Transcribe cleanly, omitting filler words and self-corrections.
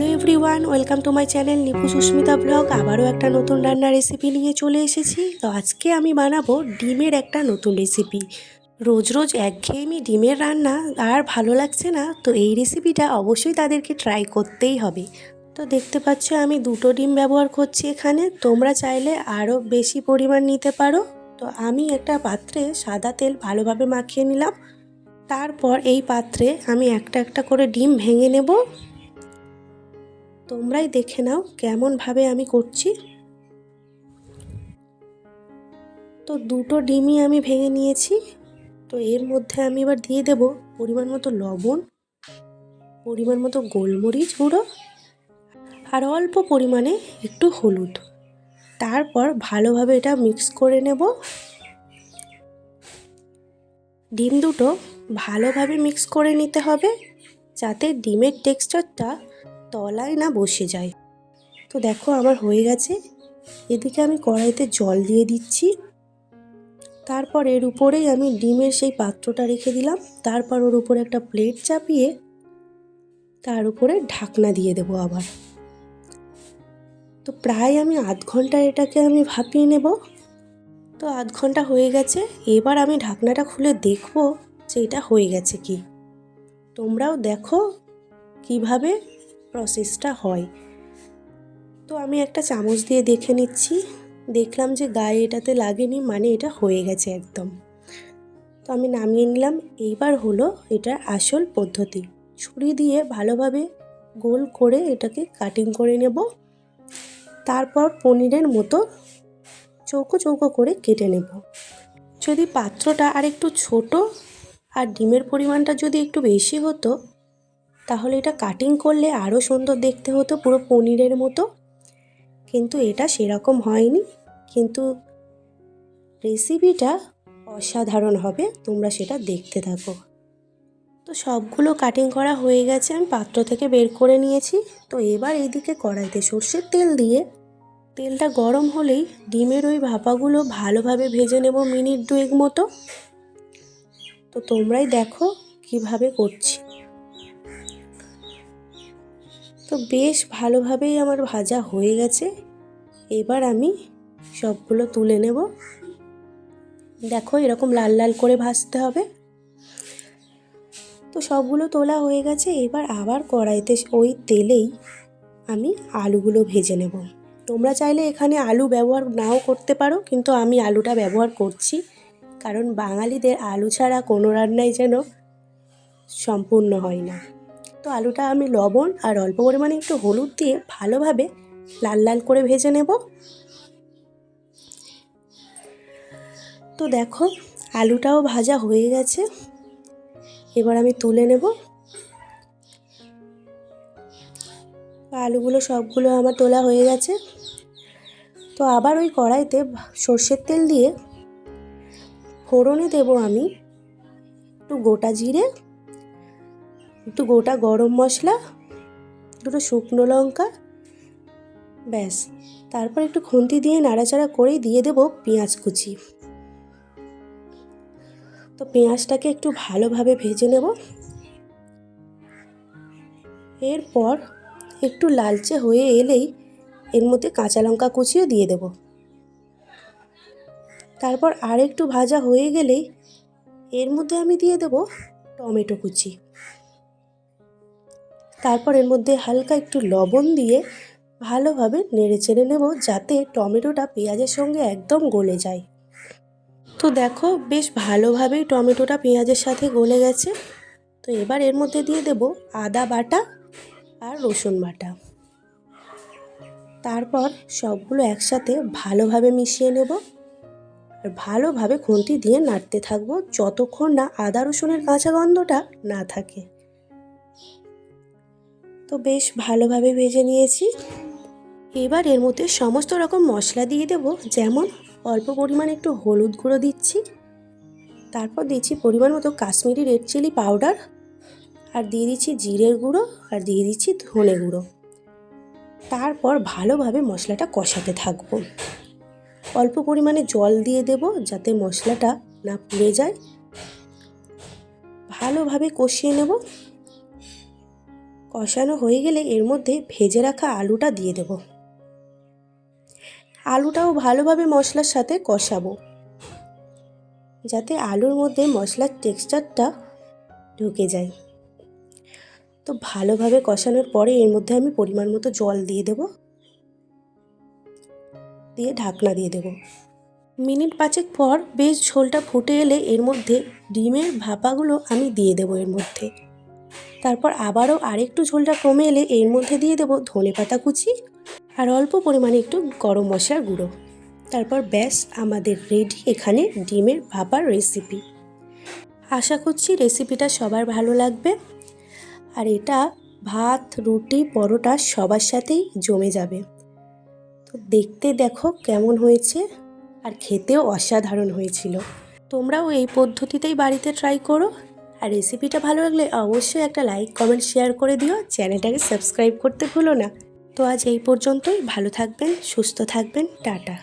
Hello everyone, welcome to my channel Nipu Susmita blog. আবারও একটা নতুন রান্নার রেসিপি নিয়ে চলে এসেছি। তো আজকে আমি বানাবো ডিমের একটা নতুন রেসিপি। রোজ রোজ একঘেয়েমি ডিমের রান্না আর ভালো লাগছে না, তো এই রেসিপিটা অবশ্যই তাদেরকে ট্রাই করতেই হবে। তো দেখতে পাচ্ছ আমি 2টো ডিম ব্যবহার করছি এখানে, তোমরা চাইলে আরও বেশি পরিমাণ নিতে পারো। তো আমি একটা পাত্রে সাদা তেল ভালোভাবে মাখিয়ে নিলাম। তারপর এই পাত্রে আমি একটা একটা করে ডিম ভেঙে নেব। তোমরাই দেখে নাও কেমনভাবে আমি করছি। তো 2টো ডিমই আমি ভেঙে নিয়েছি। তো এর মধ্যে আমি এবার দিয়ে দেব পরিমাণ মতো লবণ, পরিমাণ মতো গোলমরিচ গুঁড়ো আর অল্প পরিমাণে একটু হলুদ। তারপর ভালোভাবে এটা মিক্স করে নেব। ডিম দুটো ভালোভাবে মিক্স করে নিতে হবে, যাতে ডিমের টেক্সচারটা তলায় না বসে যায়। তো দেখো আমার হয়ে গেছে। এদিকে আমি কড়াইতে জল দিয়ে দিচ্ছি। তারপর এর উপরেই আমি ডিমের সেই পাত্রটা রেখে দিলাম। তারপর ওর উপরে একটা প্লেট চাপিয়ে তার উপরে ঢাকনা দিয়ে দেবো আবার। তো প্রায় আমি আধ ঘন্টা এটাকে আমি ভাপিয়ে নেব। তো আধ ঘন্টা হয়ে গেছে। এবার আমি ঢাকনাটা খুলে দেখব যে এটা হয়ে গেছে কি। তোমরাও দেখো কিভাবে প্রসেসটা হয়। তো আমি একটা চামচ দিয়ে দেখে নিচ্ছি। দেখলাম যে গায়ে এটাতে লাগেনি, মানে এটা হয়ে গেছে একদম। তো আমি নামিয়ে নিলাম। এইবার হলো এটার আসল পদ্ধতি। ছুরি দিয়ে ভালোভাবে গোল করে এটাকে কাটিং করে নেব। তারপর পনিরের মতো চৌকো চৌকো করে কেটে নেব। যদি পাত্রটা আর একটু ছোট আর ডিমের পরিমাণটা যদি একটু বেশি হতো, তাহলে এটা কাটিং করলে আরও সুন্দর দেখতে হতো, পুরো পনিরের মতো। কিন্তু এটা সেরকম হয়নি। কিন্তু রেসিপিটা অসাধারণ হবে, তোমরা সেটা দেখতে থাকো। তো সবগুলো কাটিং করা হয়ে গেছে, আমি পাত্র থেকে বের করে নিয়েছি। তো এবার এইদিকে কড়াইতে সর্ষের তেল দিয়ে তেলটা গরম হলেই ডিমের ওই ভাপাগুলো ভালোভাবে ভেজে নেব মিনিট 2 মতো। তো তোমরাই দেখো কিভাবে করছি। তো বেশ ভালোভাবেই আমার ভাজা হয়ে গেছে। এবার আমি সবগুলো তুলে নেব। দেখো এরকম লাল লাল করে ভাজতে হবে। তো সবগুলো তোলা হয়ে গেছে। এবার আবার কড়াইতে ওই তেলেই আমি আলুগুলো ভেজে নেব। তোমরা চাইলে এখানে আলু ব্যবহার নাও করতে পারো, কিন্তু আমি আলুটা ব্যবহার করছি, কারণ বাঙালিদের আলু ছাড়া কোনো রান্নাই যেন সম্পূর্ণ হয় না। তো আলুটা আমি লবণ আর অল্প পরিমাণে একটু হলুদ দিয়ে ভালোভাবে লাল লাল করে ভেজে নেব। তো দেখো আলুটাও ভাজা হয়ে গেছে। এবার আমি তুলে নেব। আলুগুলো সবগুলো আমার তোলা হয়ে গেছে। তো আবার ওই কড়াইতে সর্ষের তেল দিয়ে ফোড়নে দেব আমি একটু গোটা জিরে, একটু গোটা গরম মশলা, দুটো শুকনো লঙ্কা, ব্যাস। তারপর একটু খুন্তি দিয়ে নাড়াচাড়া করেই দিয়ে দেব পেঁয়াজ কুচি। তো পেঁয়াজটাকে একটু ভালোভাবে ভেজে নেব। এরপর একটু লালচে হয়ে এলেই এর মধ্যে কাঁচা লঙ্কা কুচিও দিয়ে দেব। তারপর আর একটু ভাজা হয়ে গেলেই এর মধ্যে আমি দিয়ে দেব টমেটো কুচি। তারপর এর মধ্যে হালকা একটু লবণ দিয়ে ভালোভাবে নেড়ে চেড়ে নেব, যাতে টমেটোটা পেঁয়াজের সঙ্গে একদম গলে যায়। তো দেখো বেশ ভালোভাবেই টমেটোটা পেঁয়াজের সাথে গলে গেছে। তো এবার এর মধ্যে দিয়ে দেব আদা বাটা আর রসুন বাটা। তারপর সবগুলো একসাথে ভালোভাবে মিশিয়ে নেব আর ভালোভাবে খুন্তি দিয়ে নাড়তে থাকবো, যতক্ষণ না আদা রসুনের কাঁচা গন্ধটা না থাকে। তো বেশ ভালোভাবে ভেজে নিয়েছি। এবার এর মধ্যে সমস্ত রকম মশলা দিয়ে দেব, যেমন অল্প পরিমাণে একটু হলুদ গুঁড়ো দিচ্ছি, তারপর দিচ্ছি পরিমাণ মতো কাশ্মীরি রেড চিলি পাউডার, আর দিয়ে দিচ্ছি জিরের গুঁড়ো, আর দিয়ে দিচ্ছি ধনে গুঁড়ো। তারপর ভালোভাবে মশলাটা কষাতে থাকবো। অল্প পরিমাণে জল দিয়ে দেব, যাতে মশলাটা না পুড়ে যায়। ভালোভাবে কষিয়ে নেব। কষানো হয়ে গেলে এর মধ্যে ভেজে রাখা আলুটা দিয়ে দেব। আলুটাও ভালোভাবে মশলার সাথে কষাবো, যাতে আলুর মধ্যে মশলার টেক্সচারটা ঢুকে যায়। তো ভালোভাবে কষানোর পরে এর মধ্যে আমি পরিমাণ মতো জল দিয়ে দেব, দিয়ে ঢাকনা দিয়ে দেব। মিনিট 5 পর বেশ ঝোলটা ফুটে এলে এর মধ্যে ডিমের ভাপাগুলো আমি দিয়ে দেবো এর মধ্যে। তারপর আবারও আরেকটু ঝোলটা কমে এলে এর মধ্যে দিয়ে দেবো ধনেপাতা কুচি আর অল্প পরিমাণে একটু গরম মশলার গুঁড়ো। তারপর ব্যাস আমাদের রেডি এখানে ডিমের ভাপার রেসিপি। আশা করছি রেসিপিটা সবার ভালো লাগবে, আর এটা ভাত, রুটি, পরোটা সবার সাথেই জমে যাবে। তো দেখতে দেখো কেমন হয়েছে, আর খেতেও অসাধারণ হয়েছিল। তোমরাও এই পদ্ধতিতেই বাড়িতে ট্রাই করো, আর রেসিপিটা ভালো লাগলে অবশ্যই একটা লাইক, কমেন্ট, শেয়ার করে দিও। চ্যানেলটাকে সাবস্ক্রাইব করতে ভুলো না। তো আজ এই পর্যন্তই। ভালো থাকবেন, সুস্থ থাকবেন, টাটা।